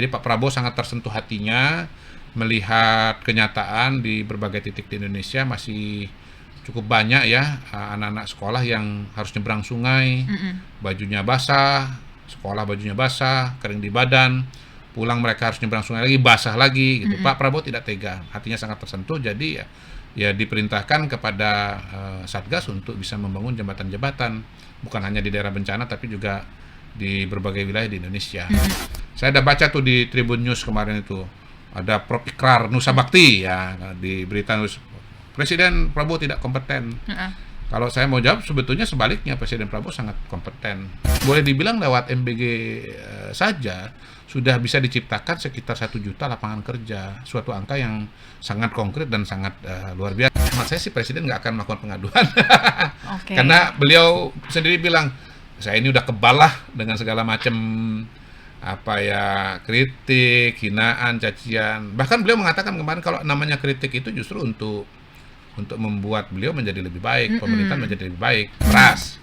Jadi Pak Prabowo sangat tersentuh hatinya melihat kenyataan di berbagai titik di Indonesia masih cukup banyak ya anak-anak sekolah yang harus nyebrang sungai, bajunya basah, sekolah bajunya basah, kering di badan, pulang mereka harus nyebrang sungai lagi, basah lagi gitu. Pak Prabowo tidak tega, hatinya sangat tersentuh, jadi ya diperintahkan kepada Satgas untuk bisa membangun jembatan-jembatan, bukan hanya di daerah bencana tapi juga di berbagai wilayah di Indonesia. Saya ada baca tuh di Tribun News kemarin itu, ada Prof Ikrar Nusa Bakti ya di berita news, Presiden Prabowo tidak kompeten. Kalau saya mau jawab sebetulnya sebaliknya, Presiden Prabowo sangat kompeten. Boleh dibilang lewat MBG saja sudah bisa diciptakan sekitar 1 juta lapangan kerja, suatu angka yang sangat konkret dan sangat luar biasa. Menurut saya sih Presiden nggak akan melakukan pengaduan. Karena beliau sendiri bilang, saya ini udah kebal lah dengan segala macam kritik, hinaan, cacian. Bahkan beliau mengatakan kemarin kalau namanya kritik itu justru untuk membuat beliau menjadi lebih baik, pemerintahan menjadi lebih baik, beras.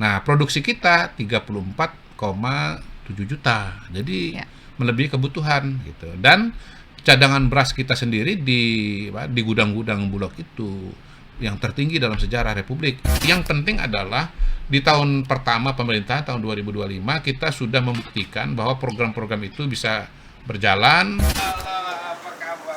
Nah, produksi kita 34,7 juta. Jadi melebihi kebutuhan gitu. Dan cadangan beras kita sendiri di gudang-gudang Bulog itu yang tertinggi dalam sejarah Republik. Yang penting adalah di tahun pertama pemerintahan tahun 2025 kita sudah membuktikan bahwa program-program itu bisa berjalan. Apa kabar?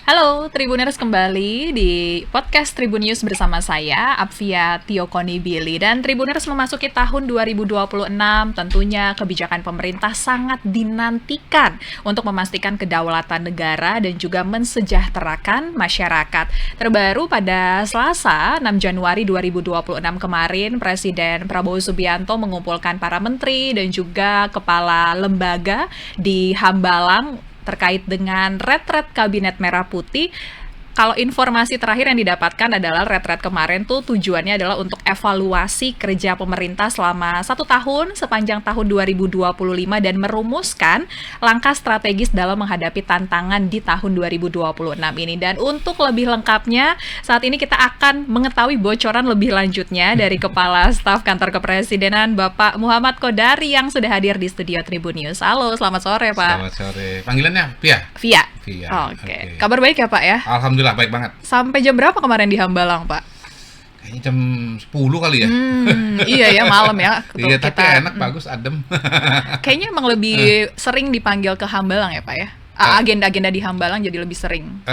Halo Tribuners, kembali di podcast Tribun News bersama saya, Apvia Tiokoni Billy. Dan Tribuners, memasuki tahun 2026, tentunya kebijakan pemerintah sangat dinantikan untuk memastikan kedaulatan negara dan juga mensejahterakan masyarakat. Terbaru pada Selasa, 6 Januari 2026 kemarin, Presiden Prabowo Subianto mengumpulkan para menteri dan juga kepala lembaga di Hambalang terkait dengan retret Kabinet Merah Putih. Kalau informasi terakhir yang didapatkan adalah retret kemarin tuh tujuannya adalah untuk evaluasi kerja pemerintah selama 1 tahun sepanjang tahun 2025 dan merumuskan langkah strategis dalam menghadapi tantangan di tahun 2026 ini. Dan untuk lebih lengkapnya, saat ini kita akan mengetahui bocoran lebih lanjutnya dari Kepala Staf Kantor Kepresidenan Bapak Muhammad Kodari yang sudah hadir di studio Tribun News. Halo, selamat sore Pak. Selamat sore. Panggilannya Via? Via. Oke. Kabar baik ya Pak ya? Alhamdulillah baik banget. Sampai jam berapa kemarin di Hambalang Pak? Kayaknya jam 10 kali ya. Iya ya, malam ya. Iya, tapi enak, bagus, adem. Kayaknya emang lebih sering dipanggil ke Hambalang ya Pak ya? Agenda-agenda di Hambalang jadi lebih sering?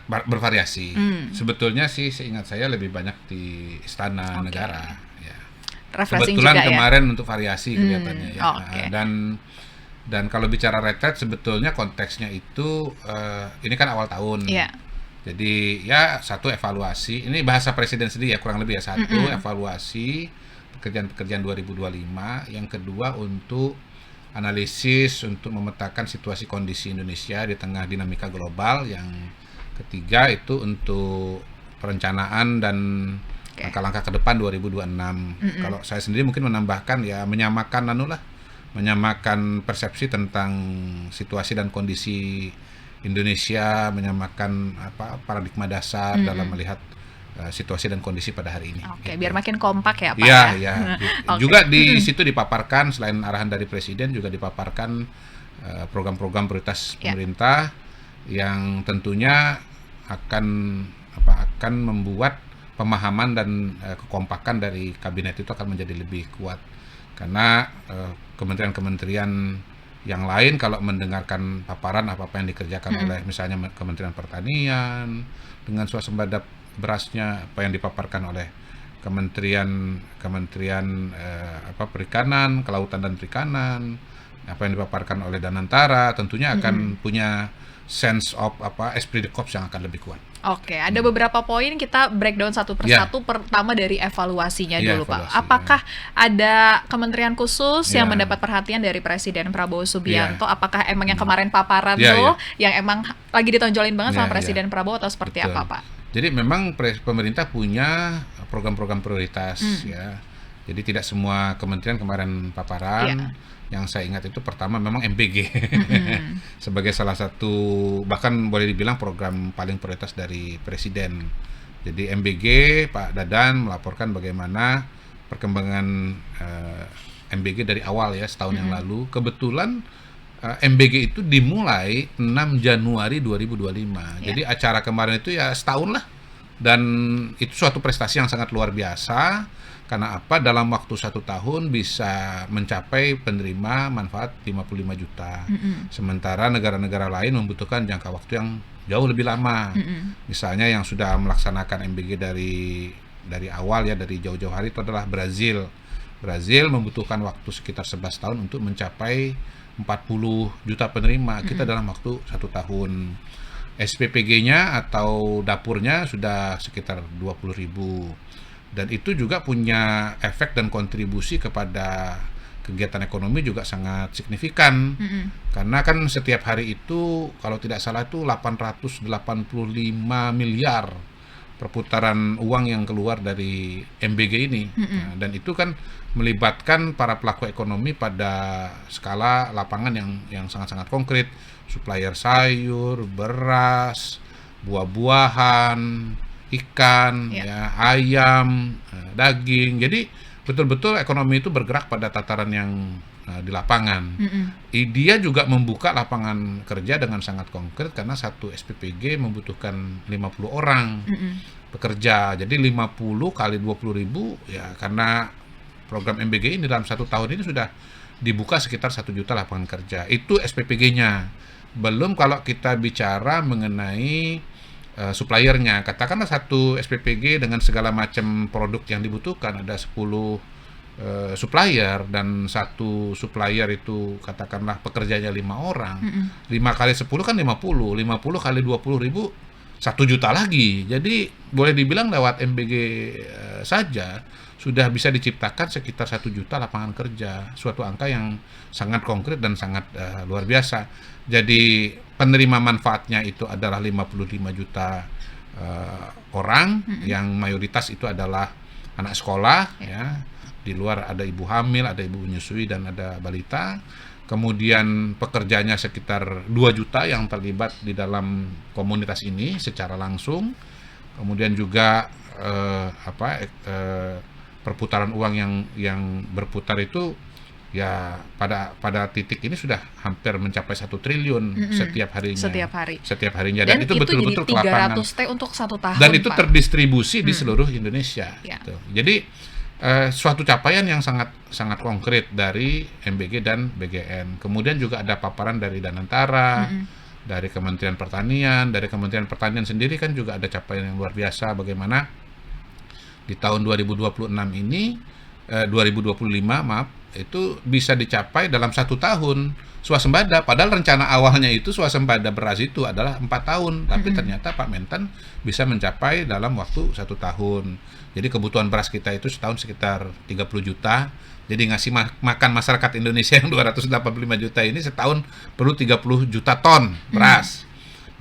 Bervariasi. Sebetulnya sih seingat saya lebih banyak di Istana Negara. Ya. Kebetulan juga, kemarin untuk variasi kelihatannya ya. Dan kalau bicara retret sebetulnya konteksnya itu ini kan awal tahun. Jadi ya satu evaluasi, ini bahasa presiden sendiri ya kurang lebih ya, satu evaluasi pekerjaan-pekerjaan 2025, yang kedua untuk analisis untuk memetakan situasi kondisi Indonesia di tengah dinamika global, yang ketiga itu untuk perencanaan dan langkah-langkah ke depan 2026. Kalau saya sendiri mungkin menambahkan ya menyamakan persepsi tentang situasi dan kondisi Indonesia, menyamakan paradigma dasar dalam melihat situasi dan kondisi pada hari ini. Oke, biar makin kompak ya Pak. Iya. Juga di situ dipaparkan, selain arahan dari Presiden juga dipaparkan program-program prioritas pemerintah yang tentunya akan membuat pemahaman dan kekompakan dari kabinet itu akan menjadi lebih kuat. Karena kementerian-kementerian yang lain kalau mendengarkan paparan apa-apa yang dikerjakan oleh misalnya Kementerian Pertanian dengan swasembada berasnya, apa yang dipaparkan oleh Kementerian Perikanan, Kelautan dan Perikanan, apa yang dipaparkan oleh Danantara, tentunya akan punya sense of esprit de corps yang akan lebih kuat. Oke, ada beberapa poin kita breakdown satu persatu. Pertama dari evaluasinya dulu Pak. Apakah ada kementerian khusus yang mendapat perhatian dari Presiden Prabowo Subianto? Apakah emang yang kemarin paparan yang emang lagi ditonjolin banget sama Presiden Prabowo atau seperti apa Pak? Jadi memang pemerintah punya program-program prioritas ya. Jadi tidak semua kementerian kemarin paparan. Iya. Yang saya ingat itu pertama memang MBG sebagai salah satu, bahkan boleh dibilang program paling prioritas dari Presiden. Jadi MBG, Pak Dadan melaporkan bagaimana perkembangan MBG dari awal ya, setahun yang lalu. Kebetulan MBG itu dimulai 6 Januari 2025. Ya. Jadi acara kemarin itu ya setahun lah. Dan itu suatu prestasi yang sangat luar biasa. Karena apa? Dalam waktu 1 tahun bisa mencapai penerima manfaat 55 juta. Sementara negara-negara lain membutuhkan jangka waktu yang jauh lebih lama. Misalnya yang sudah melaksanakan MBG dari awal ya, dari jauh-jauh hari itu adalah Brazil. Brazil membutuhkan waktu sekitar 11 tahun untuk mencapai 40 juta penerima. Kita dalam waktu 1 tahun. SPPG-nya atau dapurnya sudah sekitar 20.000. Dan itu juga punya efek dan kontribusi kepada kegiatan ekonomi juga sangat signifikan. Karena kan setiap hari itu kalau tidak salah itu 885 miliar perputaran uang yang keluar dari MBG ini. Nah, dan itu kan melibatkan para pelaku ekonomi pada skala lapangan yang sangat-sangat konkret. Supplier sayur, beras, buah-buahan, ikan, ya, ayam, daging. Jadi betul-betul ekonomi itu bergerak pada tataran yang di lapangan. Dia juga membuka lapangan kerja dengan sangat konkret karena satu SPPG membutuhkan 50 orang pekerja. Jadi 50 kali 20.000 ya, karena program MBG ini dalam 1 tahun ini sudah dibuka sekitar 1 juta lapangan kerja. Itu SPPG-nya. Belum kalau kita bicara mengenai suppliernya, katakanlah satu SPPG dengan segala macam produk yang dibutuhkan, ada 10 supplier, dan satu supplier itu katakanlah pekerjanya 5 orang, 5 kali 10 kan 50 kali 20.000 1 juta lagi. Jadi boleh dibilang lewat MBG saja sudah bisa diciptakan sekitar 1 juta lapangan kerja, suatu angka yang sangat konkret dan sangat luar biasa. Jadi penerima manfaatnya itu adalah 55 juta orang, yang mayoritas itu adalah anak sekolah, ya. Di luar ada ibu hamil, ada ibu menyusui, dan ada balita. Kemudian pekerjanya sekitar 2 juta yang terlibat di dalam komunitas ini secara langsung. Kemudian juga perputaran uang yang berputar itu ya pada titik ini sudah hampir mencapai 1 triliun setiap harinya. Setiap harinya. Dan itu betul-betul ke lapangan. 300 T untuk 1 tahun. Dan itu Pak, terdistribusi di seluruh Indonesia. Ya. Gitu. Jadi suatu capaian yang sangat konkret dari MBG dan BGN. Kemudian juga ada paparan dari Danantara, dari Kementerian Pertanian. Dari Kementerian Pertanian sendiri kan juga ada capaian yang luar biasa, bagaimana di tahun 2026 ini 2025 maaf, itu bisa dicapai dalam 1 tahun swasembada. Padahal rencana awalnya itu swasembada beras itu adalah 4 tahun, tapi ternyata Pak Mentan bisa mencapai dalam waktu 1 tahun. Jadi kebutuhan beras kita itu setahun sekitar 30 juta. Jadi ngasih makan masyarakat Indonesia yang 285 juta ini setahun perlu 30 juta ton beras.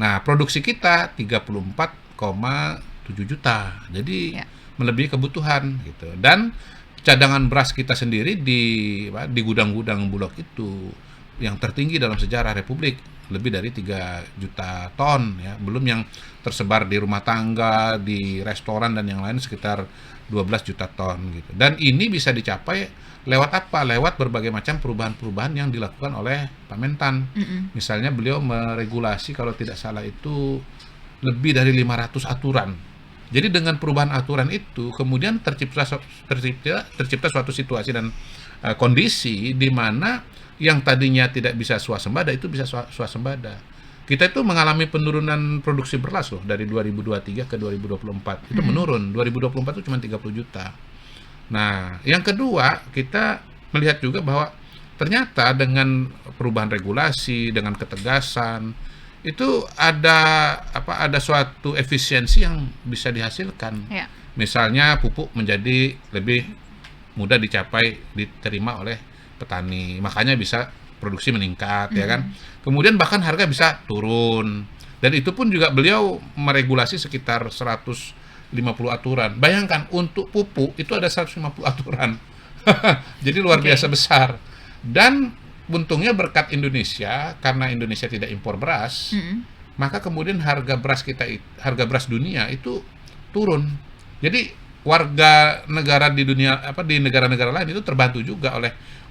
Nah, produksi kita 34,7 juta. Jadi melebihi kebutuhan gitu. Dan cadangan beras kita sendiri di gudang-gudang Bulog itu yang tertinggi dalam sejarah Republik, lebih dari 3 juta ton, ya. Belum yang tersebar di rumah tangga, di restoran dan yang lain sekitar 12 juta ton gitu. Dan ini bisa dicapai lewat apa? Lewat berbagai macam perubahan-perubahan yang dilakukan oleh Pak Mentan. Misalnya beliau meregulasi, kalau tidak salah itu lebih dari 500 aturan. Jadi dengan perubahan aturan itu kemudian tercipta suatu situasi dan kondisi di mana yang tadinya tidak bisa swasembada itu bisa swasembada. Kita itu mengalami penurunan produksi beras loh dari 2023 ke 2024. Itu menurun. 2024 itu cuma 30 juta. Nah, yang kedua, kita melihat juga bahwa ternyata dengan perubahan regulasi, dengan ketegasan, itu ada suatu efisiensi yang bisa dihasilkan. Ya. Misalnya pupuk menjadi lebih mudah diterima oleh petani, makanya bisa produksi meningkat, ya kan. Kemudian bahkan harga bisa turun. Dan itu pun juga beliau meregulasi sekitar 150 aturan. Bayangkan untuk pupuk itu ada 150 aturan. Jadi luar Oke. biasa besar. Dan untungnya berkat Indonesia, karena Indonesia tidak impor beras, maka kemudian harga beras dunia itu turun. Jadi warga negara di dunia di negara-negara lain itu terbantu juga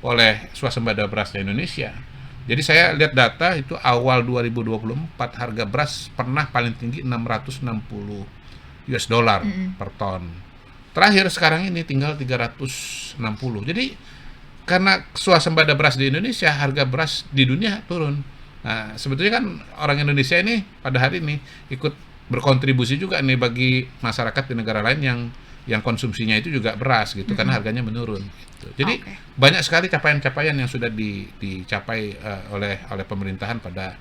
oleh swasembada beras di Indonesia. Jadi saya lihat data itu awal 2024 harga beras pernah paling tinggi 660 US dollar per ton. Terakhir sekarang ini tinggal 360. Jadi karena swasembada beras di Indonesia, harga beras di dunia turun. Nah, sebetulnya kan orang Indonesia ini pada hari ini ikut berkontribusi juga nih bagi masyarakat di negara lain yang konsumsinya itu juga beras gitu, karena harganya menurun gitu. Jadi Oke. banyak sekali capaian-capaian yang sudah dicapai oleh pemerintahan pada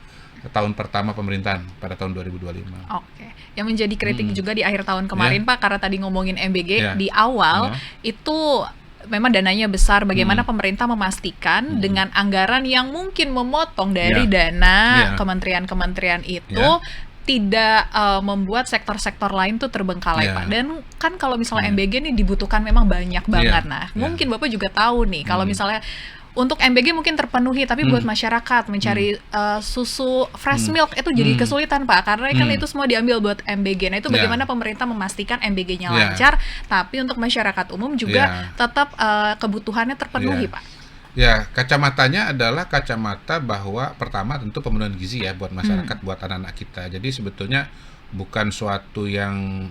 tahun pertama pemerintahan pada tahun 2025. Oke, yang menjadi kritik juga di akhir tahun kemarin Pak, karena tadi ngomongin MBG Ya. di awal itu memang dananya besar. Bagaimana Hmm. pemerintah memastikan dengan anggaran yang mungkin memotong dari Ya. dana Ya. kementerian-kementerian itu Ya. tidak membuat sektor-sektor lain tuh terbengkalai Ya. Pak. Dan kan kalau misalnya Ya. MBG nih dibutuhkan memang banyak banget. Ya. Nah, Ya. mungkin Bapak juga tahu nih kalau misalnya untuk MBG mungkin terpenuhi, tapi buat masyarakat mencari susu fresh milk itu jadi kesulitan Pak, karena kan itu semua diambil buat MBG. Nah itu Ya. bagaimana pemerintah memastikan MBG-nya Ya. lancar, tapi untuk masyarakat umum juga Ya. tetap kebutuhannya terpenuhi Ya. Pak. Ya, kacamatanya adalah kacamata bahwa pertama tentu pemenuhan gizi ya buat masyarakat, buat anak-anak kita. Jadi sebetulnya bukan suatu yang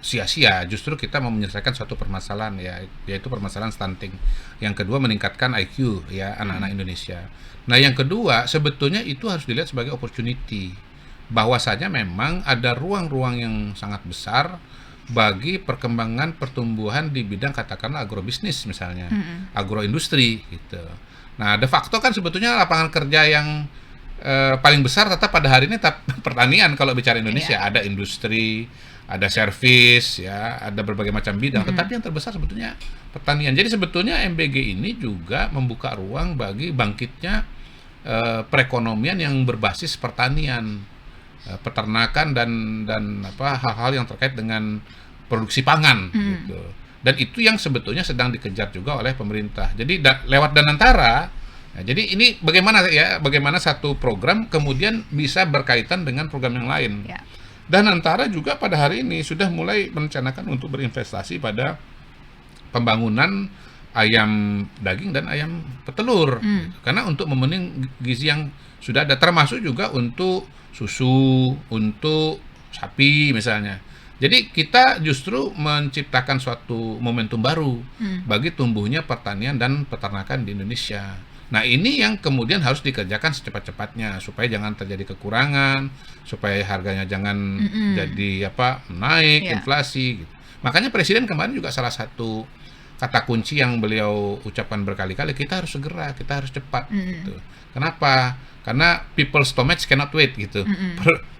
sia-sia, justru kita mau menyelesaikan suatu permasalahan ya, yaitu permasalahan stunting. Yang kedua meningkatkan IQ ya anak-anak Indonesia. Nah, yang kedua sebetulnya itu harus dilihat sebagai opportunity. Bahwasanya memang ada ruang-ruang yang sangat besar bagi perkembangan pertumbuhan di bidang katakanlah agrobisnis misalnya, agroindustri gitu. Nah, de facto kan sebetulnya lapangan kerja yang paling besar tetap pada hari ini tetap pertanian kalau bicara Indonesia. Ada industri, ada servis, ya, ada berbagai macam bidang. Tetapi yang terbesar sebetulnya pertanian. Jadi sebetulnya MBG ini juga membuka ruang bagi bangkitnya perekonomian yang berbasis pertanian, peternakan dan hal-hal yang terkait dengan produksi pangan gitu. Dan itu yang sebetulnya sedang dikejar juga oleh pemerintah. Jadi lewat Danantara. Nah, jadi ini bagaimana satu program kemudian bisa berkaitan dengan program yang lain. Ya. Danantara juga pada hari ini sudah mulai merencanakan untuk berinvestasi pada pembangunan ayam daging dan ayam petelur. Gitu. Karena untuk memenuhi gizi yang sudah ada, termasuk juga untuk susu, untuk sapi misalnya. Jadi kita justru menciptakan suatu momentum baru bagi tumbuhnya pertanian dan peternakan di Indonesia. Nah, ini yang kemudian harus dikerjakan secepat-cepatnya supaya jangan terjadi kekurangan, supaya harganya jangan jadi naik, inflasi gitu. Makanya Presiden kemarin juga salah satu kata kunci yang beliau ucapkan berkali-kali, kita harus segera, kita harus cepat gitu. Kenapa? Karena people's stomachs cannot wait gitu.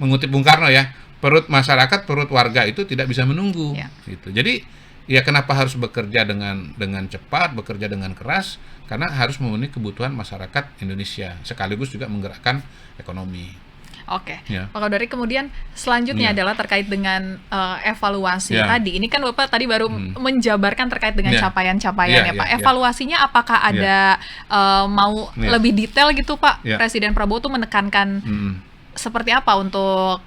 Mengutip Bung Karno ya, perut masyarakat, perut warga itu tidak bisa menunggu gitu. Jadi ya kenapa harus bekerja dengan cepat, bekerja dengan keras? Karena harus memenuhi kebutuhan masyarakat Indonesia, sekaligus juga menggerakkan ekonomi. Oke, Ya. Pak Kodari, kemudian selanjutnya adalah terkait dengan evaluasi Ya. tadi. Ini kan Bapak tadi baru menjabarkan terkait dengan capaian-capaiannya, Ya, Pak. ya. Evaluasinya apakah ada mau Ya. lebih detail gitu, Pak? Ya. Presiden Prabowo tuh menekankan seperti apa untuk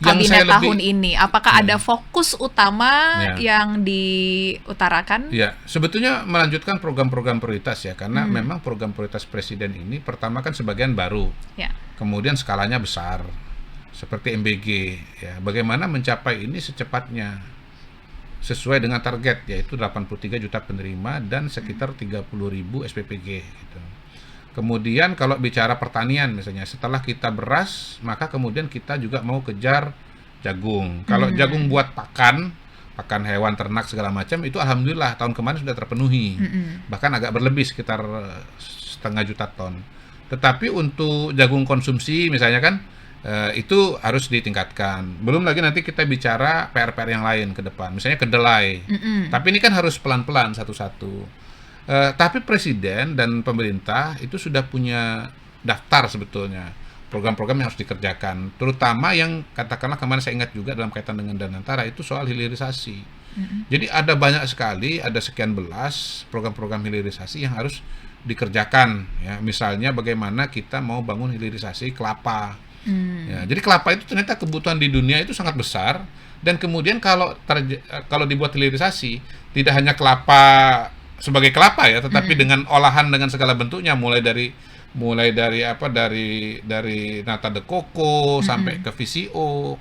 Yang saya kabinet tahun ini? Apakah ada fokus utama Ya. yang diutarakan? Ya, sebetulnya melanjutkan program-program prioritas ya, karena memang program prioritas Presiden ini pertama kan sebagian baru, Ya. kemudian skalanya besar, seperti MBG. Ya, bagaimana mencapai ini secepatnya, sesuai dengan target, yaitu 83 juta penerima dan sekitar 30.000 SPPG. Gitu. Kemudian kalau bicara pertanian misalnya, setelah kita beras, maka kemudian kita juga mau kejar jagung. Kalau jagung buat pakan hewan, ternak segala macam, itu alhamdulillah tahun kemarin sudah terpenuhi. Bahkan agak berlebih sekitar 0,5 juta ton. Tetapi untuk jagung konsumsi misalnya kan, itu harus ditingkatkan. Belum lagi nanti kita bicara PR-PR yang lain ke depan, misalnya kedelai. Tapi ini kan harus pelan-pelan satu-satu. Tapi Presiden dan pemerintah itu sudah punya daftar sebetulnya program-program yang harus dikerjakan, terutama yang katakanlah kemarin saya ingat juga dalam kaitan dengan Danantara itu soal hilirisasi. Jadi ada banyak sekali, ada sekian belas program-program hilirisasi yang harus dikerjakan ya. Misalnya bagaimana kita mau bangun hilirisasi kelapa. Ya, jadi kelapa itu ternyata kebutuhan di dunia itu sangat besar, dan kemudian kalau dibuat hilirisasi tidak hanya kelapa sebagai kelapa ya, tetapi dengan olahan dengan segala bentuknya, mulai dari nata de coco sampai ke VCO,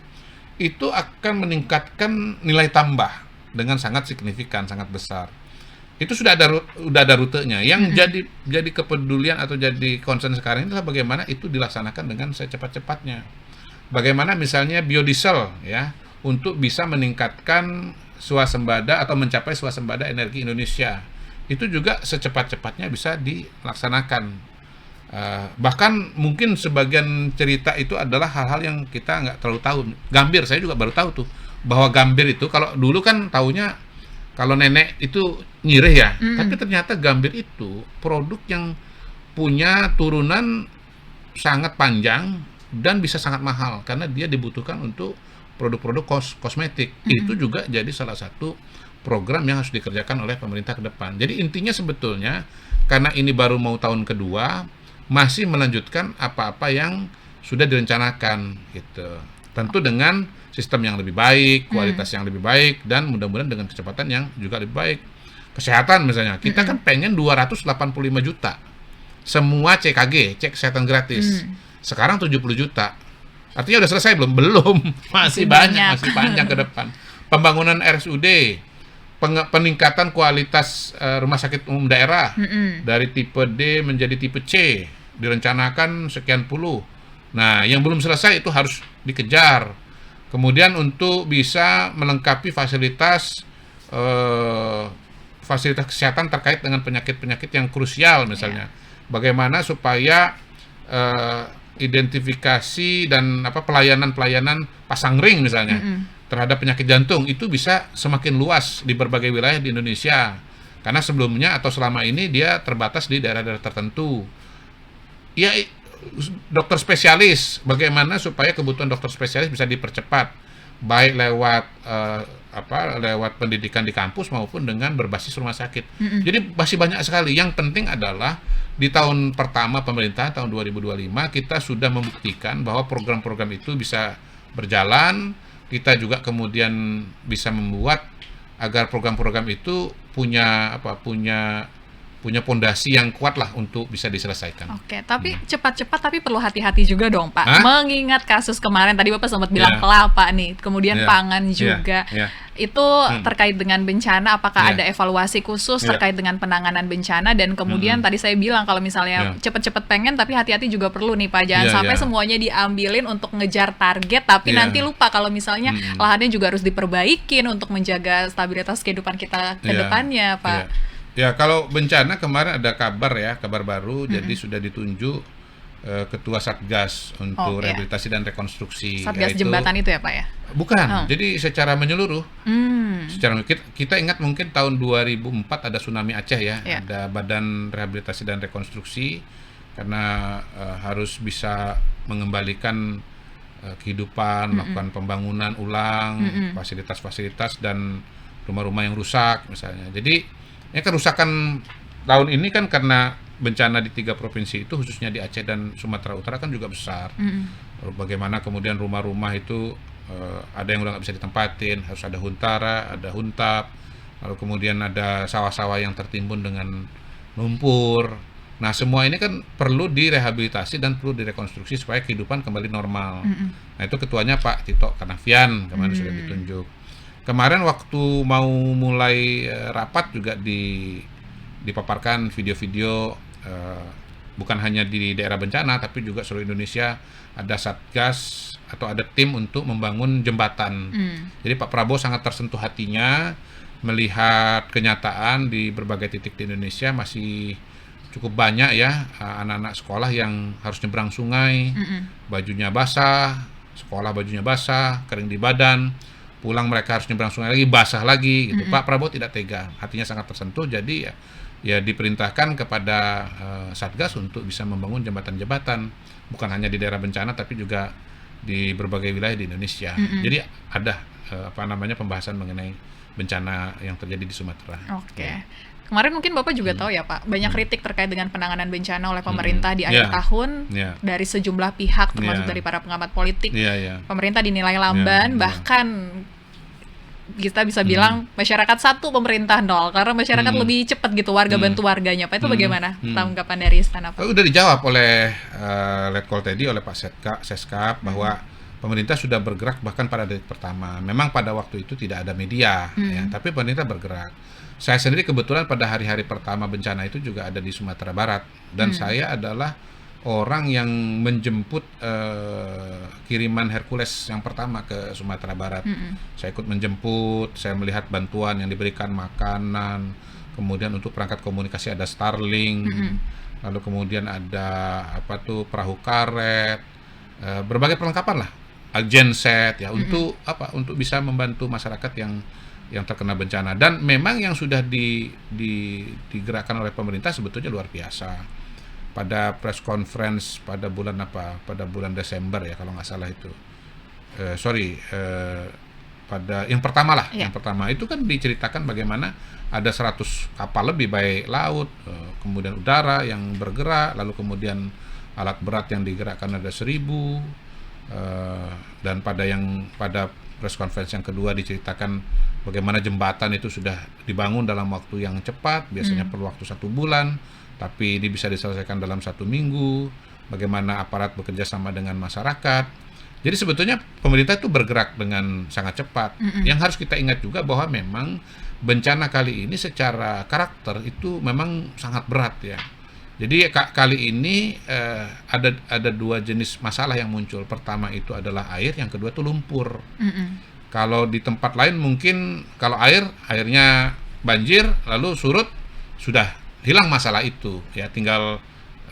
itu akan meningkatkan nilai tambah dengan sangat signifikan, sangat besar. Itu sudah ada rutenya. Yang jadi kepedulian atau jadi concern sekarang ini adalah bagaimana itu dilaksanakan dengan secepat-cepatnya. Bagaimana misalnya biodiesel ya, untuk bisa meningkatkan swasembada atau mencapai swasembada energi Indonesia. Itu juga secepat-cepatnya bisa dilaksanakan. Bahkan mungkin sebagian cerita itu adalah hal-hal yang kita nggak terlalu tahu. Gambir, saya juga baru tahu tuh bahwa gambir itu, kalau dulu kan taunya kalau nenek itu nyirih ya, tapi ternyata gambir itu produk yang punya turunan sangat panjang dan bisa sangat mahal karena dia dibutuhkan untuk produk-produk kosmetik. Itu juga jadi salah satu program yang harus dikerjakan oleh pemerintah ke depan. Jadi intinya sebetulnya karena ini baru mau tahun kedua, masih melanjutkan apa-apa yang sudah direncanakan gitu. Tentu dengan sistem yang lebih baik, kualitas yang lebih baik, dan mudah-mudahan dengan kecepatan yang juga lebih baik. Kesehatan misalnya, kita kan pengen 285 juta semua CKG, cek kesehatan gratis. Sekarang 70 juta. Artinya udah selesai belum? Belum. Masih banyak, masih panjang ke depan. Pembangunan RSUD, peningkatan kualitas rumah sakit umum daerah dari tipe D menjadi tipe C, direncanakan sekian puluh. Nah, yang belum selesai itu harus dikejar. Kemudian untuk bisa melengkapi fasilitas kesehatan terkait dengan penyakit-penyakit yang krusial misalnya. Bagaimana supaya identifikasi dan pelayanan pasang ring misalnya terhadap penyakit jantung itu bisa semakin luas di berbagai wilayah di Indonesia. Karena sebelumnya atau selama ini dia terbatas di daerah-daerah tertentu. Ya, dokter spesialis, bagaimana supaya kebutuhan dokter spesialis bisa dipercepat, baik lewat lewat pendidikan di kampus maupun dengan berbasis rumah sakit. Jadi masih banyak sekali. Yang penting adalah di tahun pertama pemerintah tahun 2025 kita sudah membuktikan bahwa program-program itu bisa berjalan. Kita juga kemudian bisa membuat agar program-program itu punya pondasi yang kuat lah untuk bisa diselesaikan. Oke, tapi cepat-cepat tapi perlu hati-hati juga dong Pak. Hah? Mengingat kasus kemarin tadi Bapak sempat bilang kelapa nih, kemudian pangan juga. Itu terkait dengan bencana, apakah ada evaluasi khusus terkait dengan penanganan bencana, dan kemudian tadi saya bilang kalau misalnya cepat-cepat pengen tapi hati-hati juga perlu nih Pak. Jangan sampai semuanya diambilin untuk ngejar target tapi nanti lupa kalau misalnya lahannya juga harus diperbaikin untuk menjaga stabilitas kehidupan kita ke depannya Pak. Ya, kalau bencana kemarin ada kabar baru, jadi sudah ditunjuk Ketua Satgas untuk rehabilitasi dan rekonstruksi. Satgas jembatan itu ya Pak ya? Bukan, jadi secara menyeluruh. Secara kita ingat mungkin tahun 2004 ada tsunami Aceh ya, ada Badan Rehabilitasi dan Rekonstruksi karena harus bisa mengembalikan kehidupan, melakukan pembangunan ulang, fasilitas-fasilitas dan rumah-rumah yang rusak misalnya. Jadi ya, kerusakan tahun ini kan karena bencana di 3 provinsi itu, khususnya di Aceh dan Sumatera Utara kan juga besar. Bagaimana kemudian rumah-rumah itu ada yang udah nggak bisa ditempatin, harus ada huntara, ada huntap, lalu kemudian ada sawah-sawah yang tertimbun dengan lumpur. Nah, semua ini kan perlu direhabilitasi dan perlu direkonstruksi supaya kehidupan kembali normal. Nah, itu ketuanya Pak Tito Karnavian kemarin sudah ditunjuk. Kemarin waktu mau mulai rapat juga dipaparkan video-video bukan hanya di daerah bencana tapi juga seluruh Indonesia ada satgas atau ada tim untuk membangun jembatan. Jadi Pak Prabowo sangat tersentuh hatinya melihat kenyataan di berbagai titik di Indonesia masih cukup banyak ya anak-anak sekolah yang harus nyebrang sungai, bajunya basah, sekolah bajunya basah, kering di badan. Pulang mereka harus nyebrang sungai lagi, basah lagi gitu. Pak Prabowo tidak tega, hatinya sangat tersentuh. Jadi ya ya diperintahkan kepada Satgas untuk bisa membangun jembatan-jembatan, bukan hanya di daerah bencana tapi juga di berbagai wilayah di Indonesia. Jadi ada pembahasan mengenai bencana yang terjadi di Sumatera. Oke. Kemarin mungkin Bapak juga tahu ya Pak, banyak kritik terkait dengan penanganan bencana oleh pemerintah di akhir tahun dari sejumlah pihak, termasuk dari para pengamat politik. Pemerintah dinilai lamban, bahkan kita bisa bilang masyarakat 1, pemerintah 0, karena masyarakat lebih cepat gitu warga bantu warganya. Pak, itu bagaimana tanggapan dari Istana Pak? Udah dijawab oleh Letkol tadi, oleh Pak Seskap bahwa pemerintah sudah bergerak bahkan pada detik pertama. Memang pada waktu itu tidak ada media, ya, tapi pemerintah bergerak. Saya sendiri kebetulan pada hari-hari pertama bencana itu juga ada di Sumatera Barat, dan saya adalah orang yang menjemput kiriman Hercules yang pertama ke Sumatera Barat. Saya ikut menjemput, saya melihat bantuan yang diberikan, makanan, kemudian untuk perangkat komunikasi ada Starlink, lalu kemudian ada perahu karet, berbagai perlengkapan lah, genset ya, untuk bisa membantu masyarakat yang terkena bencana. Dan memang yang sudah digerakkan oleh pemerintah sebetulnya luar biasa. Pada press conference pada bulan Desember ya kalau nggak salah itu, pada yang pertama lah, yang pertama itu kan diceritakan bagaimana ada 100 kapal lebih, baik laut, kemudian udara yang bergerak, lalu kemudian alat berat yang digerakkan ada 1.000, dan pada press conference yang kedua diceritakan bagaimana jembatan itu sudah dibangun dalam waktu yang cepat, biasanya perlu waktu 1 bulan, tapi ini bisa diselesaikan dalam 1 minggu, bagaimana aparat bekerja sama dengan masyarakat. Jadi sebetulnya pemerintah itu bergerak dengan sangat cepat. Yang harus kita ingat juga bahwa memang bencana kali ini secara karakter itu memang sangat berat ya. Jadi kali ini ada 2 jenis masalah yang muncul. Pertama itu adalah air, yang kedua itu lumpur. Kalau di tempat lain mungkin kalau airnya banjir lalu surut, sudah hilang masalah itu ya, tinggal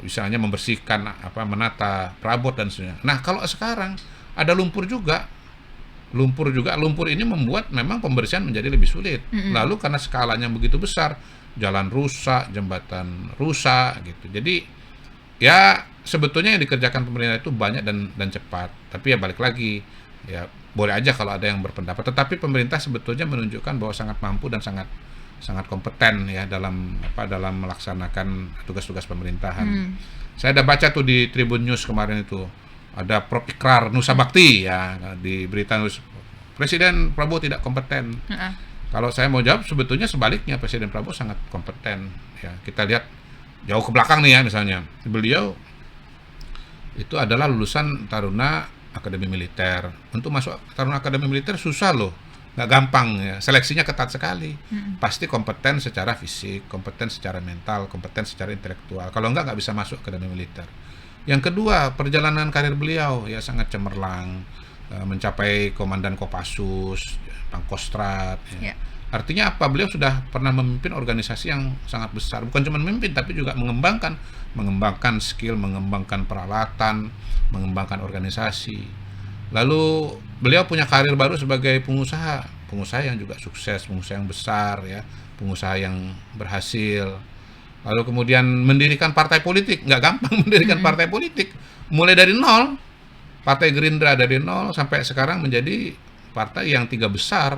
misalnya membersihkan menata perabot dan sebagainya. Nah, kalau sekarang ada lumpur juga. Lumpur ini membuat memang pembersihan menjadi lebih sulit. Lalu karena skalanya begitu besar, jalan rusak, jembatan rusak gitu. Jadi ya sebetulnya yang dikerjakan pemerintah itu banyak dan cepat. Tapi ya balik lagi, ya boleh aja kalau ada yang berpendapat, tetapi pemerintah sebetulnya menunjukkan bahwa sangat mampu dan sangat kompeten ya dalam melaksanakan tugas-tugas pemerintahan. Saya ada baca tuh di Tribun News kemarin itu, ada Prof Ikrar Nusa Bakti ya, di berita Presiden Prabowo tidak kompeten. Kalau saya mau jawab sebetulnya sebaliknya, Presiden Prabowo sangat kompeten ya. Kita lihat jauh ke belakang nih ya, misalnya beliau itu adalah lulusan Taruna Akademi Militer. Untuk masuk Taruna Akademi Militer susah loh, nggak gampang ya, seleksinya ketat sekali. Pasti kompeten secara fisik, kompeten secara mental, kompeten secara intelektual. Kalau nggak bisa masuk Akademi Militer. Yang kedua, perjalanan karir beliau ya sangat cemerlang, mencapai Komandan Kopassus, Pangkostrat ya. Artinya apa? Beliau sudah pernah memimpin organisasi yang sangat besar, bukan cuma memimpin tapi juga mengembangkan skill, mengembangkan peralatan, mengembangkan organisasi. Lalu beliau punya karir baru sebagai pengusaha yang juga sukses, pengusaha yang besar ya, pengusaha yang berhasil. Lalu kemudian mendirikan partai politik, nggak gampang mendirikan partai politik, mulai dari nol, Partai Gerindra dari nol sampai sekarang menjadi partai yang 3 besar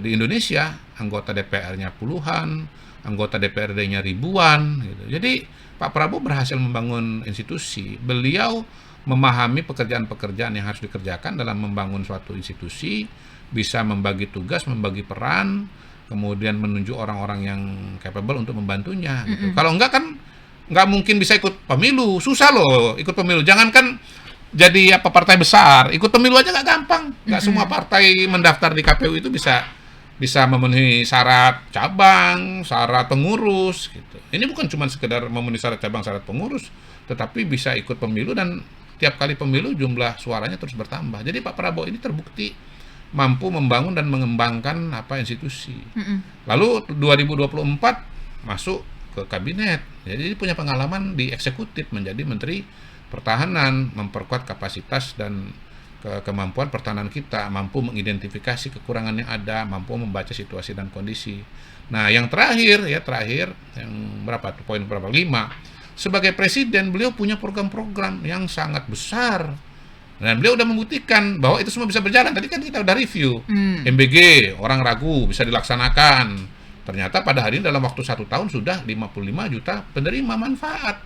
di Indonesia, anggota DPR-nya puluhan, anggota DPRD-nya ribuan gitu. Jadi Pak Prabowo berhasil membangun institusi. Beliau memahami pekerjaan-pekerjaan yang harus dikerjakan dalam membangun suatu institusi, bisa membagi tugas, membagi peran, kemudian menunjuk orang-orang yang capable untuk membantunya gitu. Kalau enggak kan nggak mungkin bisa ikut pemilu, susah loh ikut pemilu. Jangankan jadi partai besar, ikut pemilu aja nggak gampang. Nggak semua partai mendaftar di KPU itu bisa memenuhi syarat cabang, syarat pengurus gitu. Ini bukan cuma sekedar memenuhi syarat cabang, syarat pengurus, tetapi bisa ikut pemilu, dan tiap kali pemilu jumlah suaranya terus bertambah. Jadi Pak Prabowo ini terbukti mampu membangun dan mengembangkan institusi. Lalu 2024 masuk ke kabinet. Jadi punya pengalaman di eksekutif, menjadi Menteri Pertahanan, memperkuat kapasitas dan kemampuan pertahanan kita, mampu mengidentifikasi kekurangan yang ada, mampu membaca situasi dan kondisi. Nah, yang terakhir yang berapa tuh, poin berapa? 5. Sebagai presiden, beliau punya program-program yang sangat besar. Dan beliau udah membuktikan bahwa itu semua bisa berjalan. Tadi kan kita udah review. MBG, orang ragu bisa dilaksanakan. Ternyata pada hari ini dalam waktu 1 tahun sudah 55 juta penerima manfaat.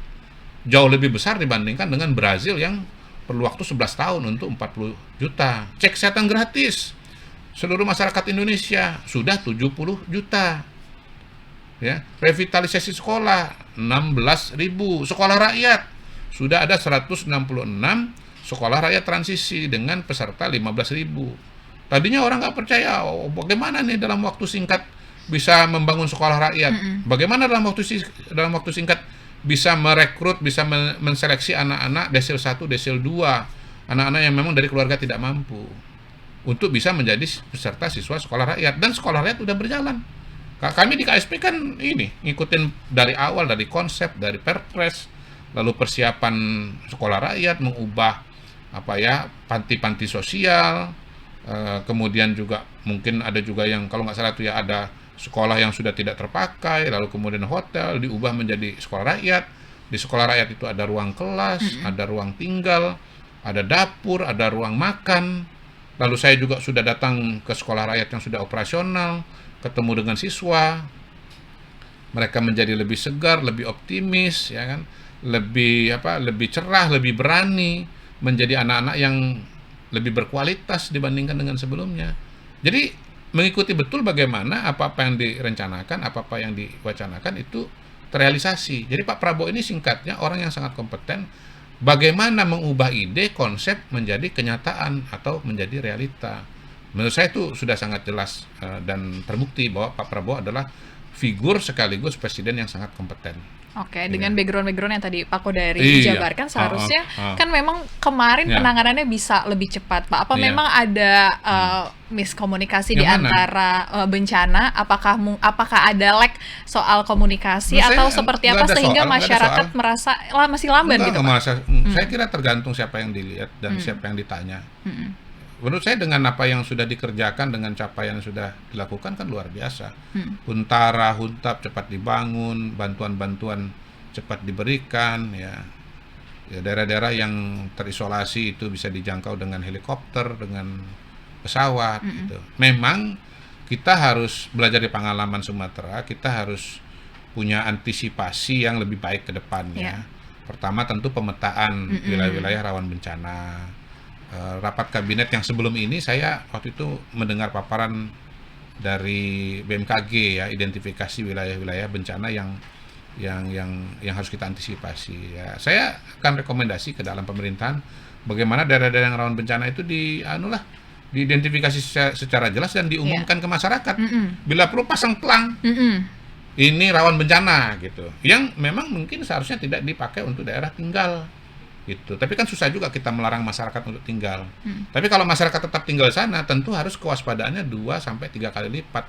Jauh lebih besar dibandingkan dengan Brazil yang perlu waktu 11 tahun untuk 40 juta. Cek kesehatan gratis. Seluruh masyarakat Indonesia sudah 70 juta. Ya, revitalisasi sekolah 16.000. Sekolah rakyat sudah ada 166 sekolah rakyat transisi dengan peserta 15.000. Tadinya orang nggak percaya, bagaimana nih dalam waktu singkat bisa membangun sekolah rakyat? Bagaimana dalam waktu singkat bisa merekrut, bisa menseleksi anak-anak desil 1, desil 2, anak-anak yang memang dari keluarga tidak mampu untuk bisa menjadi peserta siswa sekolah rakyat, dan sekolah rakyat udah berjalan. Kami di KSP kan ini ngikutin dari awal, dari konsep, dari perpres, lalu persiapan sekolah rakyat, mengubah panti-panti sosial, kemudian juga mungkin ada juga yang kalau nggak salah itu ya ada sekolah yang sudah tidak terpakai, lalu kemudian hotel diubah menjadi sekolah rakyat. Di sekolah rakyat itu ada ruang kelas, ada ruang tinggal, ada dapur, ada ruang makan. Lalu saya juga sudah datang ke sekolah rakyat yang sudah operasional, ketemu dengan siswa, mereka menjadi lebih segar, lebih optimis, ya kan, lebih cerah, lebih berani, menjadi anak-anak yang lebih berkualitas dibandingkan dengan sebelumnya. Jadi mengikuti betul bagaimana apa-apa yang direncanakan, apa-apa yang diwacanakan itu terrealisasi. Jadi Pak Prabowo ini singkatnya orang yang sangat kompeten bagaimana mengubah ide, konsep menjadi kenyataan atau menjadi realita. Menurut saya itu sudah sangat jelas dan terbukti bahwa Pak Prabowo adalah figur sekaligus presiden yang sangat kompeten. Oke, dengan background-background yang tadi Pak Kodari jabarkan, seharusnya kan memang kemarin penanganannya bisa lebih cepat, Pak. Apa memang ada miskomunikasi di antara bencana? Apakah ada lag soal komunikasi atau seperti apa sehingga masyarakat merasa masih lamban gitu, Pak? Saya kira tergantung siapa yang dilihat dan siapa yang ditanya. Menurut saya dengan apa yang sudah dikerjakan, dengan capaian yang sudah dilakukan kan luar biasa. Huntara, Huntap cepat dibangun, bantuan-bantuan cepat diberikan, ya daerah-daerah yang terisolasi itu bisa dijangkau dengan helikopter, dengan pesawat. Gitu. Memang kita harus belajar di pengalaman Sumatera, kita harus punya antisipasi yang lebih baik ke depannya. Pertama tentu pemetaan wilayah-wilayah rawan bencana. Rapat kabinet yang sebelum ini saya waktu itu mendengar paparan dari BMKG ya, identifikasi wilayah-wilayah bencana yang harus kita antisipasi ya. Saya akan rekomendasi ke dalam pemerintahan bagaimana daerah-daerah yang rawan bencana itu diidentifikasi secara jelas dan diumumkan ke masyarakat. Bila perlu pasang pelang. Ini rawan bencana gitu. Yang memang mungkin seharusnya tidak dipakai untuk daerah tinggal. Gitu. Tapi kan susah juga kita melarang masyarakat untuk tinggal. Tapi kalau masyarakat tetap tinggal di sana, tentu harus kewaspadaannya 2-3 kali lipat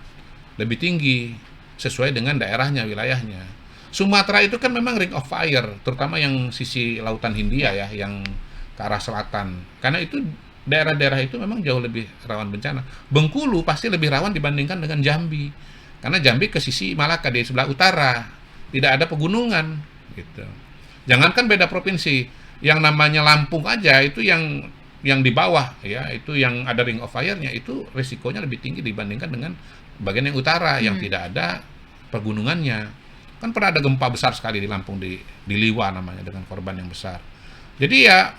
lebih tinggi sesuai dengan daerahnya, wilayahnya. Sumatera itu kan memang ring of fire, terutama yang sisi lautan Hindia ya, yang ke arah selatan. Karena itu daerah-daerah itu memang jauh lebih rawan bencana. Bengkulu pasti lebih rawan dibandingkan dengan Jambi. Karena Jambi ke sisi Malaka di sebelah utara, tidak ada pegunungan gitu. Jangankan beda provinsi, yang namanya Lampung aja itu yang di bawah ya, itu yang ada ring of fire-nya itu risikonya lebih tinggi dibandingkan dengan bagian yang utara yang tidak ada pegunungannya. Kan pernah ada gempa besar sekali di Lampung di Liwa namanya dengan korban yang besar. Jadi ya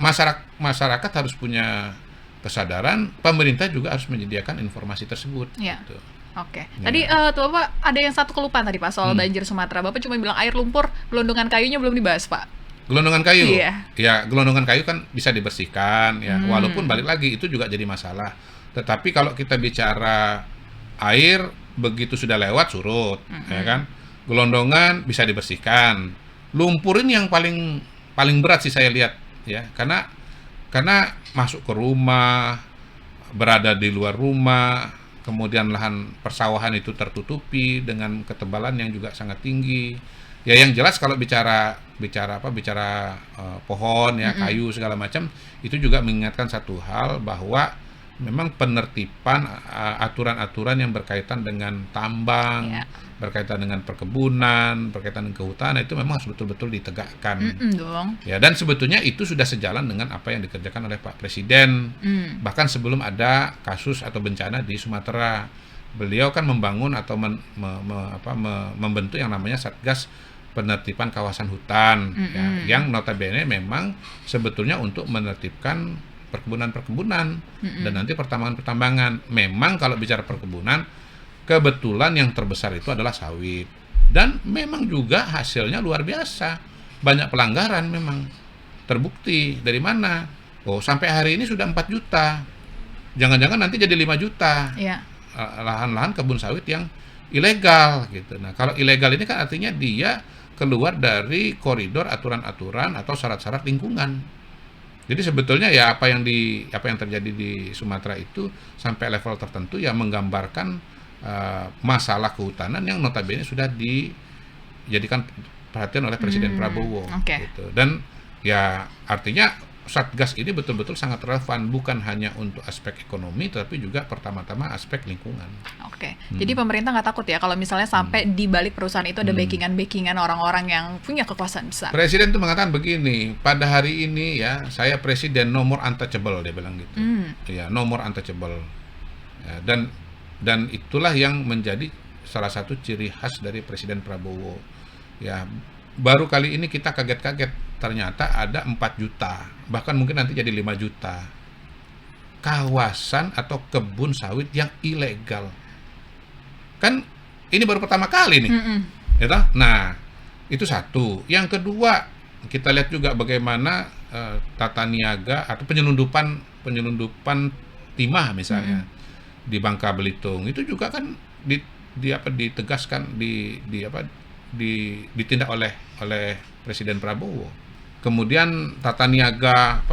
masyarakat harus punya kesadaran, pemerintah juga harus menyediakan informasi tersebut. Gitu. Oke. Tadi tuh Bapak ada yang satu kelupaan tadi Pak soal banjir Sumatera. Bapak cuma bilang air lumpur, gelondongan kayunya belum dibahas, Pak. Gelondongan kayu, ya gelondongan kayu kan bisa dibersihkan ya, walaupun balik lagi itu juga jadi masalah. Tetapi kalau kita bicara air begitu sudah lewat surut, ya kan, gelondongan bisa dibersihkan. Lumpur ini yang paling berat sih saya lihat ya, karena masuk ke rumah, berada di luar rumah, kemudian lahan persawahan itu tertutupi dengan ketebalan yang juga sangat tinggi. Ya yang jelas kalau bicara bicara pohon ya, kayu segala macam, itu juga mengingatkan satu hal bahwa memang penertiban aturan-aturan yang berkaitan dengan tambang, berkaitan dengan perkebunan, berkaitan dengan kehutanan itu memang harus betul-betul ditegakkan. Dong. Ya, dan sebetulnya itu sudah sejalan dengan apa yang dikerjakan oleh Pak Presiden. Bahkan sebelum ada kasus atau bencana di Sumatera, beliau kan membangun atau membentuk yang namanya Satgas Penertiban Kawasan Hutan, ya, yang notabene memang sebetulnya untuk menertibkan perkebunan-perkebunan dan nanti pertambangan-pertambangan. Memang kalau bicara perkebunan, kebetulan yang terbesar itu adalah sawit. Dan memang juga hasilnya luar biasa. Banyak pelanggaran memang terbukti. Dari mana? Oh, sampai hari ini sudah 4 juta. Jangan-jangan nanti jadi 5 juta. Lahan-lahan kebun sawit yang ilegal gitu. Nah, kalau ilegal ini kan artinya dia keluar dari koridor aturan-aturan atau syarat-syarat lingkungan. Jadi sebetulnya ya apa yang terjadi di Sumatera itu sampai level tertentu ya menggambarkan masalah kehutanan yang notabene sudah dijadikan perhatian oleh Presiden Prabowo. Gitu. Dan ya artinya Satgas ini betul-betul sangat relevan, bukan hanya untuk aspek ekonomi, tapi juga pertama-tama aspek lingkungan. Jadi pemerintah nggak takut ya kalau misalnya sampai di balik perusahaan itu ada backingan orang-orang yang punya kekuasaan besar. Presiden tuh mengatakan begini, pada hari ini ya saya presiden no more untouchable, dia bilang gitu. Ya, no more untouchable. Ya, dan itulah yang menjadi salah satu ciri khas dari Presiden Prabowo. Ya, baru kali ini kita kaget-kaget ternyata ada 4 juta, bahkan mungkin nanti jadi 5 juta kawasan atau kebun sawit yang ilegal. Kan ini baru pertama kali nih. Nah, itu satu. Yang kedua, kita lihat juga bagaimana tata niaga atau penyelundupan timah misalnya di Bangka Belitung. Itu juga kan ditegaskan ditindak oleh Presiden Prabowo. Kemudian tata niaga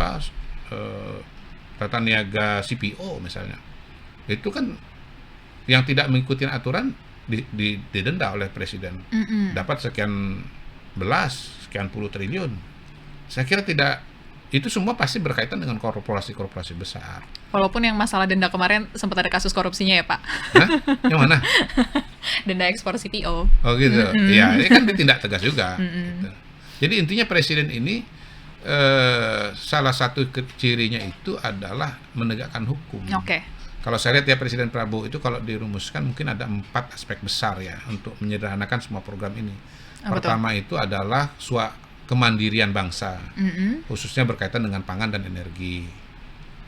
CPO misalnya, itu kan yang tidak mengikuti aturan didenda oleh Presiden, dapat sekian puluh triliun. Saya kira itu semua pasti berkaitan dengan korporasi-korporasi besar. Walaupun yang masalah denda kemarin sempat ada kasus korupsinya ya Pak. Hah? Yang mana? Denda ekspor CPO. Oh gitu. Ya, ini kan ditindak tegas juga. Gitu. Jadi intinya Presiden ini salah satu cirinya itu adalah menegakkan hukum. Kalau saya lihat ya Presiden Prabowo itu kalau dirumuskan mungkin ada 4 aspek besar ya untuk menyederhanakan semua program ini. Pertama itu adalah kemandirian bangsa, khususnya berkaitan dengan pangan dan energi.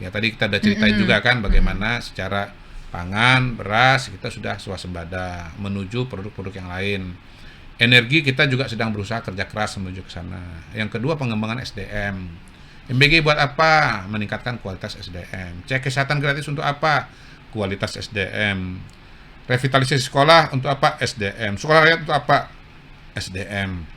Ya tadi kita udah ceritain juga kan bagaimana secara pangan, beras kita sudah swasembada menuju produk-produk yang lain. Energi kita juga sedang berusaha kerja keras menuju ke sana. Yang kedua pengembangan SDM. MBG buat apa? Meningkatkan kualitas SDM. Cek kesehatan gratis untuk apa? Kualitas SDM. Revitalisasi sekolah untuk apa? SDM. Sekolah rakyat untuk apa? SDM.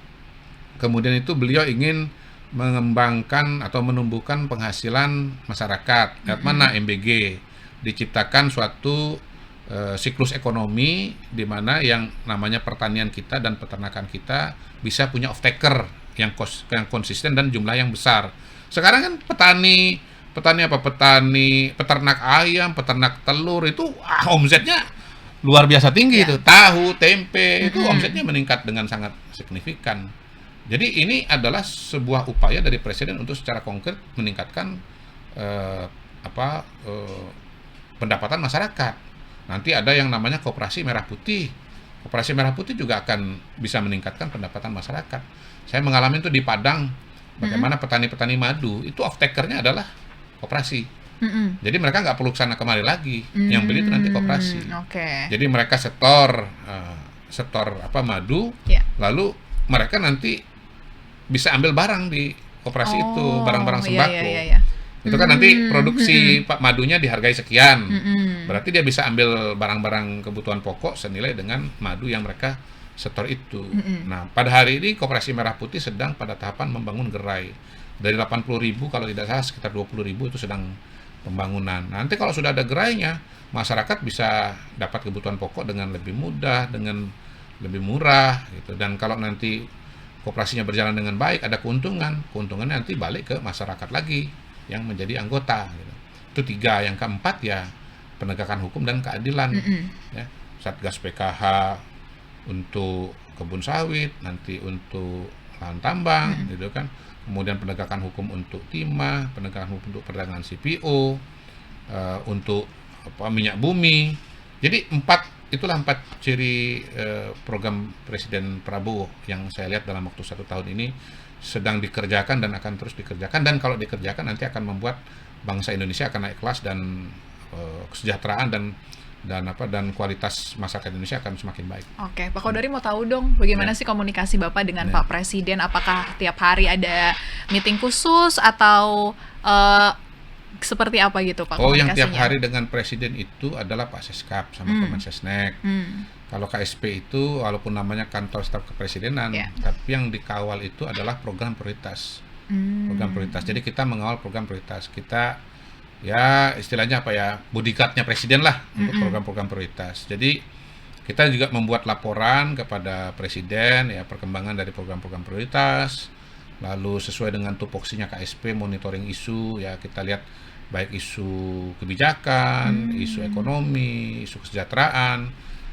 Kemudian itu beliau ingin mengembangkan atau menumbuhkan penghasilan masyarakat. Lihat mana MBG? Diciptakan suatu siklus ekonomi di mana yang namanya pertanian kita dan peternakan kita bisa punya off-taker yang konsisten dan jumlah yang besar. Sekarang kan peternak ayam, peternak telur itu omsetnya luar biasa tinggi itu. Tahu, tempe itu omsetnya meningkat dengan sangat signifikan. Jadi ini adalah sebuah upaya dari Presiden untuk secara konkret meningkatkan pendapatan masyarakat. Nanti ada yang namanya Koperasi Merah Putih. Koperasi Merah Putih juga akan bisa meningkatkan pendapatan masyarakat. Saya mengalami itu di Padang, bagaimana petani-petani madu itu off-takernya adalah koperasi. Jadi mereka nggak perlu kesana kemari lagi. Yang beli itu nanti koperasi. Jadi mereka setor madu, lalu mereka nanti bisa ambil barang di koperasi itu, barang-barang sembako. Itu kan nanti produksi madunya dihargai sekian. Berarti dia bisa ambil barang-barang kebutuhan pokok senilai dengan madu yang mereka setor itu. Nah, pada hari ini Koperasi Merah Putih sedang pada tahapan membangun gerai. Dari 80.000 kalau tidak salah sekitar 20.000 itu sedang pembangunan. Nanti kalau sudah ada gerainya, masyarakat bisa dapat kebutuhan pokok dengan lebih mudah, dengan lebih murah gitu. Dan kalau nanti koperasinya berjalan dengan baik, ada keuntungannya nanti balik ke masyarakat lagi yang menjadi anggota gitu. Itu 3. Yang keempat ya penegakan hukum dan keadilan. Ya, Satgas PKH untuk kebun sawit, nanti untuk lahan tambang gitu kan. Kemudian penegakan hukum untuk timah, penegakan hukum untuk perdagangan CPO, untuk minyak bumi. Jadi itulah 4 ciri program Presiden Prabowo yang saya lihat dalam waktu 1 tahun ini sedang dikerjakan dan akan terus dikerjakan, dan kalau dikerjakan nanti akan membuat bangsa Indonesia akan naik kelas dan kesejahteraan dan kualitas masyarakat Indonesia akan semakin baik. Oke, Pak Kodari mau tahu dong bagaimana sih komunikasi Bapak dengan Pak Presiden? Apakah tiap hari ada meeting khusus atau seperti apa gitu Pak komunikasinya? Yang tiap hari dengan Presiden itu adalah Pak Seskap sama Kemensesnek. Kalau KSP itu walaupun namanya kantor staf kepresidenan, tapi yang dikawal itu adalah program prioritas. Program prioritas. Jadi kita mengawal program prioritas. Kita ya istilahnya apa ya, bodyguard-nya Presiden lah untuk program-program prioritas. Jadi kita juga membuat laporan kepada Presiden ya perkembangan dari program-program prioritas. Lalu sesuai dengan tupoksinya KSP monitoring isu ya, kita lihat baik isu kebijakan, isu ekonomi, isu kesejahteraan.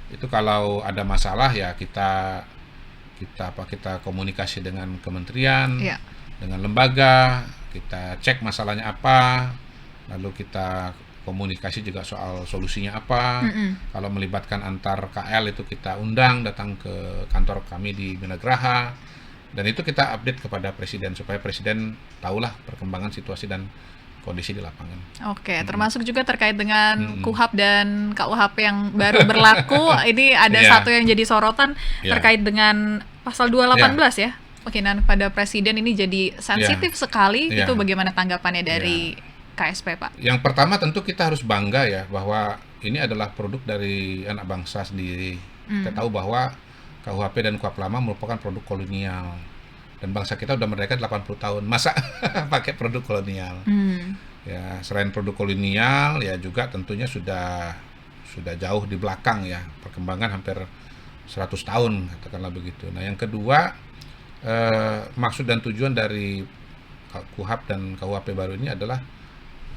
Itu kalau ada masalah ya kita komunikasi dengan kementerian, dengan lembaga, kita cek masalahnya apa, lalu kita komunikasi juga soal solusinya apa. Kalau melibatkan antar KL itu kita undang datang ke kantor kami di Minagraha, dan itu kita update kepada Presiden supaya Presiden tahulah perkembangan situasi dan kondisi di lapangan. Oke, termasuk juga terkait dengan KUHP dan KUHP yang baru berlaku. Ini ada satu yang jadi sorotan terkait dengan pasal 218 ya. Penghinaan pada Presiden ini jadi sensitif sekali. Itu bagaimana tanggapannya dari KSP, Pak? Yang pertama tentu kita harus bangga ya bahwa ini adalah produk dari anak bangsa sendiri. Kita tahu bahwa KUHP dan KUHP lama merupakan produk kolonial. Dan bangsa kita udah merdeka 80 tahun. Masa pakai produk kolonial? Ya, selain produk kolonial ya juga tentunya sudah jauh di belakang ya. Perkembangan hampir 100 tahun katakanlah begitu. Nah, yang kedua maksud dan tujuan dari KUHP dan KUHP baru ini adalah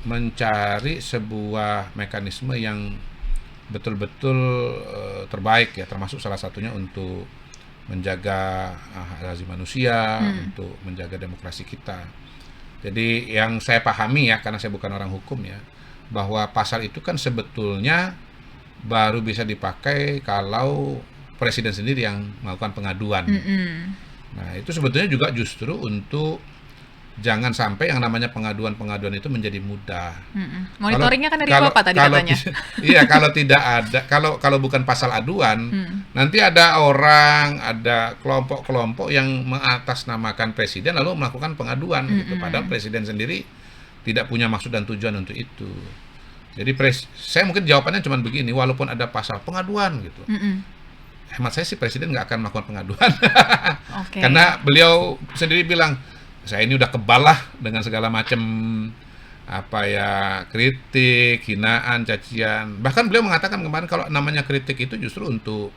mencari sebuah mekanisme yang betul-betul terbaik ya, termasuk salah satunya untuk menjaga hak asasi manusia, untuk menjaga demokrasi kita. Jadi yang saya pahami ya, karena saya bukan orang hukum ya, bahwa pasal itu kan sebetulnya baru bisa dipakai kalau Presiden sendiri yang melakukan pengaduan. Nah, itu sebetulnya juga justru untuk jangan sampai yang namanya pengaduan itu menjadi mudah. Monitoringnya kan dari Bapak tadi katanya. Iya, kalau tidak ada, kalau bukan pasal aduan, nanti ada kelompok-kelompok yang mengatasnamakan Presiden lalu melakukan pengaduan gitu. Padahal Presiden sendiri tidak punya maksud dan tujuan untuk itu. Jadi saya mungkin jawabannya cuma begini, walaupun ada pasal pengaduan gitu. Hemat saya sih Presiden nggak akan melakukan pengaduan. Karena beliau sendiri bilang, saya ini udah kebal lah dengan segala macam kritik, hinaan, cacian. Bahkan beliau mengatakan kemarin kalau namanya kritik itu justru untuk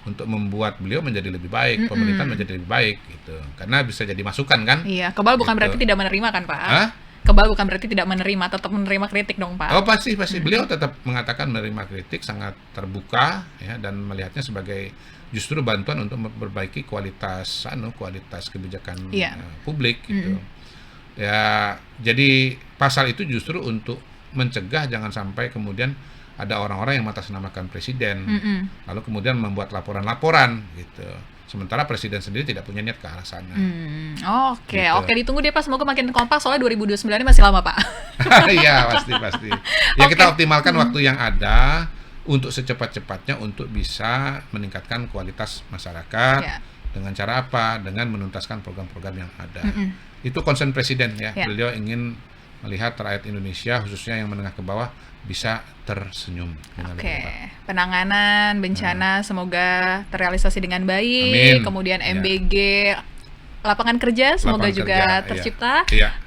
membuat beliau menjadi lebih baik, pemerintahan menjadi lebih baik gitu. Karena bisa jadi masukan kan? Iya, kebal bukan berarti tidak menerima kan, Pak? Hah? Kebal bukan berarti tidak menerima, tetap menerima kritik dong, Pak. Oh, pasti beliau tetap mengatakan menerima kritik, sangat terbuka ya, dan melihatnya sebagai justru bantuan untuk memperbaiki kualitas kebijakan publik gitu. Ya, jadi pasal itu justru untuk mencegah jangan sampai kemudian ada orang-orang yang mengatasnamakan Presiden, lalu kemudian membuat laporan-laporan gitu. Sementara Presiden sendiri tidak punya niat ke arah sana. Oke, ditunggu deh Pak, semoga makin kompak soalnya 2029 ini masih lama Pak. Iya, pasti. Ya kita optimalkan waktu yang ada untuk secepat-cepatnya untuk bisa meningkatkan kualitas masyarakat. Dengan cara apa? Dengan menuntaskan program-program yang ada. Itu concern Presiden ya. Beliau ingin melihat rakyat Indonesia khususnya yang menengah ke bawah bisa tersenyum. Penanganan bencana semoga terrealisasi dengan baik. Kemudian MBG lapangan kerja semoga juga tercipta.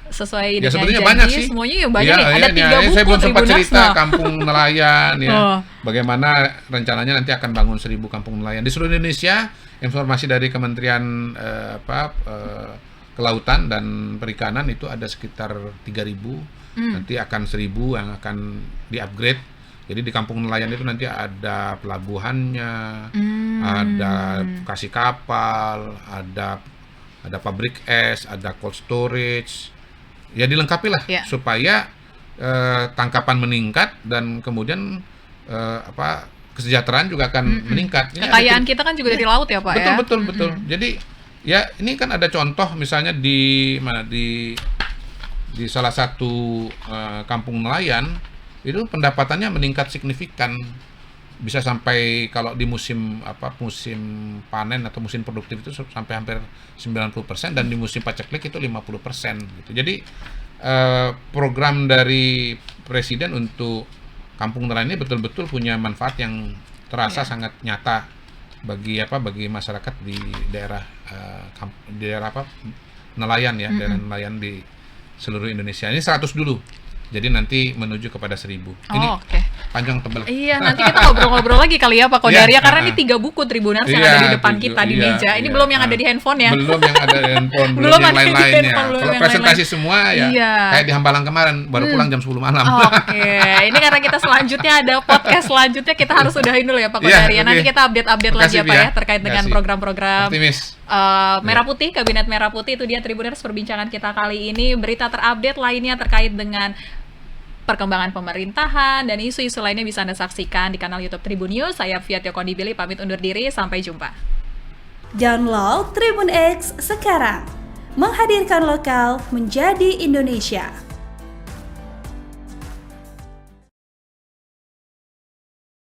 sesuai Ya dengan sebetulnya janji, banyak sih. semuanya ya banyak Iya, nih. Ada iya, 3 iya. buku Saya belum sempat Tribuners. cerita Nah. Kampung Nelayan ya. Oh. Bagaimana rencananya nanti akan bangun 1.000 kampung nelayan di seluruh Indonesia. Informasi dari Kementerian Kelautan dan Perikanan itu ada sekitar 3.000. Nanti akan 1.000 yang akan di-upgrade. Jadi di kampung nelayan itu nanti ada pelabuhannya, ada kasih kapal, ada pabrik es, ada cold storage. Ya dilengkapi lah Ya. supaya tangkapan meningkat dan kemudian kesejahteraan juga akan meningkat. Ini ada Kekayaan kita kan juga dari laut ya, Pak ya. betul. Jadi ya ini kan ada contoh misalnya di salah satu kampung nelayan itu pendapatannya meningkat signifikan. Bisa sampai kalau di musim panen atau musim produktif itu sampai hampir 90% dan di musim paceklik itu 50% gitu. Jadi program dari Presiden untuk kampung nelayan ini betul-betul punya manfaat yang terasa sangat nyata bagi masyarakat di daerah nelayan ya, daerah nelayan di seluruh Indonesia. Ini 100 dulu. Jadi nanti menuju kepada 1.000. Ini Oke. panjang tebal. Iya, nanti kita ngobrol-ngobrol lagi kali ya Pak Kodaria, Iya, karena ini 3 buku Tribuners yang ada di depan kita di meja. Ini belum yang ada di handphone ya. Belum yang ada di handphone, Belum belum yang ada di lain-lainnya. handphone, belum Kalau yang presentasi lain-lain. semua ya Iya. kayak di Hambalang kemarin, baru pulang jam 10 malam. Oke, ini karena kita selanjutnya ada podcast selanjutnya, kita harus sudahin dulu ya Pak Iya, Kodaria. Nanti oke. kita update lagi Makasih, ya Pak Bia. ya terkait dengan Makasih. program-program Optimis. Merah Putih, Kabinet Merah Putih. Itu dia Tribuners perbincangan kita kali ini. Berita terupdate lainnya terkait dengan perkembangan pemerintahan dan isu-isu lainnya bisa Anda saksikan di kanal YouTube Tribun News. Saya Fia Tiokondibili pamit undur diri, sampai jumpa. Download Tribun X sekarang. Menghadirkan lokal menjadi Indonesia.